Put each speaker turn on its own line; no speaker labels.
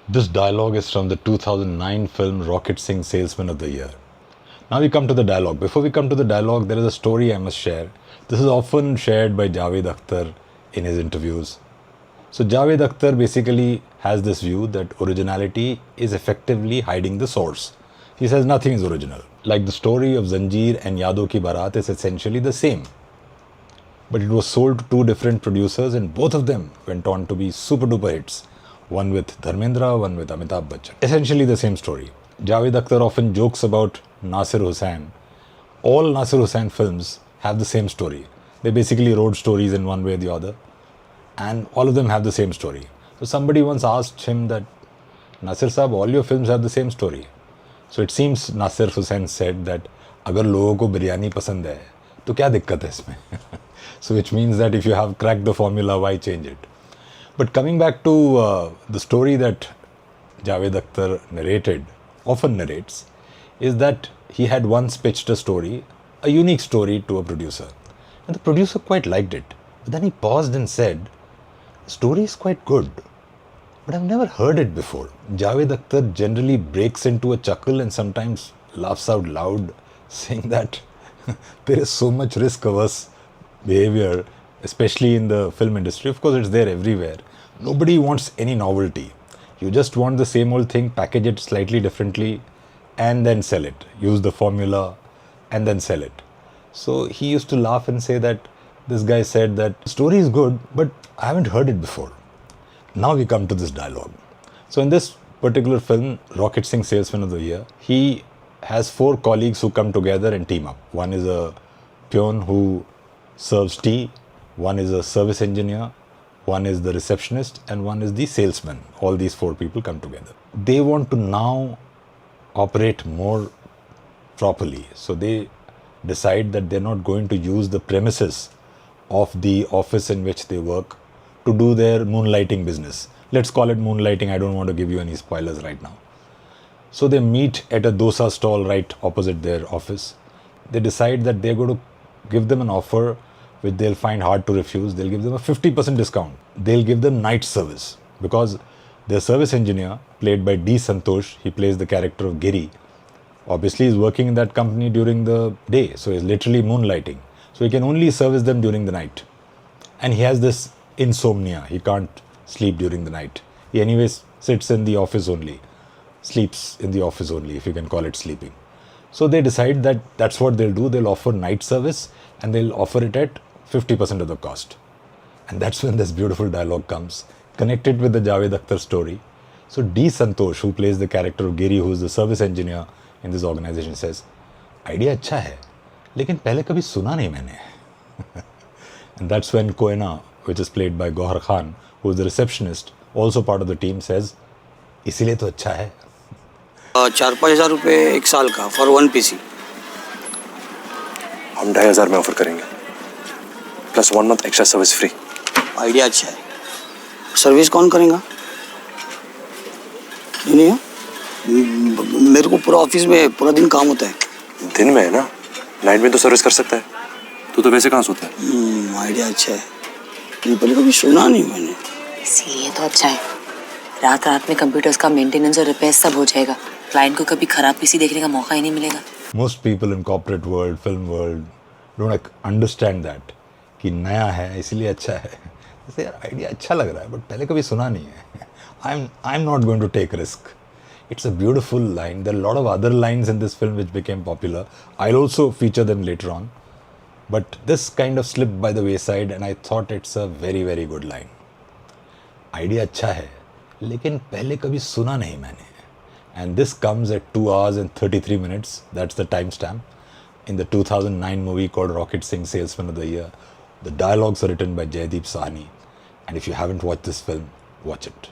This dialogue is from the 2009 film Rocket Singh Salesman of the Year. Now we come to the dialogue. Before we come to the dialogue, there is a story I must share. This is often shared by Javed Akhtar in his interviews. So Javed Akhtar basically has this view that originality is effectively hiding the source. He says nothing is original. Like the story of Zanjeer and Yado Ki Barat is essentially the same. But it was sold to two different producers and both of them went on to be super duper hits. One with Dharmendra, one with Amitabh Bachchan. Essentially the same story. Javed Akhtar often jokes about Nasir Hussain. All Nasir Hussain films have the same story. They basically wrote stories in one way or the other. And all of them have the same story. So somebody once asked him that, Nasir Saab, all your films have the same story. So it seems Nasir Hussain said that, अगर लोगों को बिरयानी पसंद है, तो क्या दिक्कत है इसमें? So which means that if you have cracked the formula, why change it? But coming back to the story that Javed Akhtar often narrates, is that he had once pitched a story, a unique story to a producer. And the producer quite liked it. But then he paused and said, the story is quite good, but I've never heard it before. Javed Akhtar generally breaks into a chuckle and sometimes laughs out loud, saying that there is so much risk-averse behavior, especially in the film industry. Of course, it's there everywhere. Nobody wants any novelty. You just want the same old thing, package it slightly differently, and then sell it. Use the formula, and then sell it. So he used to laugh and say that this guy said that the story is good, but I haven't heard it before. Now we come to this dialogue. So in this particular film, Rocket Singh Salesman of the Year, he has four colleagues who come together and team up. One is a peon who serves tea, one is a service engineer, one is the receptionist, and one is the salesman. All these four people come together. They want to now operate more properly. So they decide that they're not going to use the premises of the office in which they work to do their moonlighting business. Let's call it moonlighting. I don't want to give you any spoilers right now. So they meet at a dosa stall right opposite their office. They decide that they're going to give them an offer which they'll find hard to refuse. They'll give them a 50% discount. They'll give them night service because their service engineer, played by D Santosh, he plays the character of Giri, obviously is working in that company during the day. So he's literally moonlighting. So he can only service them during the night. And he has this insomnia. He can't sleep during the night. He anyways sits in the office only, sleeps in the office only, if you can call it sleeping. So they decide that that's what they'll do. They'll offer night service and they'll offer it at 50% of the cost. And that's when this beautiful dialogue comes, connected with the Javed Akhtar story. So D Santosh, who plays the character of Giri, who is the service engineer in this organization, says, idea अच्छा है, लेकिन पहले कभी सुना नहीं मैंने. And that's when Koena, which is played by Gohar Khan, who is the receptionist, also part of the team, says, इसीलिए तो अच्छा है.
4-5 हज़ार रुपये एक साल का फॉर वन पीसी.
हम 2,500 में ऑफर करेंगे, plus 1 month extra service free.
Idea अच्छा है. सर्विस कौन करेगा? नहीं है, मेरे को पूरा ऑफिस में पूरा दिन काम होता है.
दिन में है ना, नाइट में तो सर्विस कर सकता है. तू तो वैसे कहाँ सोता है?
आइडिया अच्छा है. ये पहले कभी सुना नहीं मैंने.
इसीलिए तो अच्छा है. रात रात में कंप्यूटर्स का मेंटेनेंस और रिपेयर सब हो जाएगा. क्लाइंट को कभी खराब पीसी देखने का मौका ही नहीं मिलेगा.
Most people in corporate world, film world, don't understand that कि नया है इसलिए अच्छा है. जैसे यार आइडिया अच्छा लग रहा है, but पहले कभी सुना नहीं है. I'm not going to take risk. It's a beautiful line. There are a lot of other lines in this film which became popular. I'll also feature them later on. But this kind of slipped by the wayside and I thought it's a very, very good line. Idea अच्छा है, लेकिन पहले कभी सुना नहीं मैंने. And this comes at 2 hours and 33 minutes. That's the timestamp. In the 2009 movie called Rocket Singh Salesman of the Year. The dialogues are written by Jaideep Sahni. And if you haven't watched this film, watch it.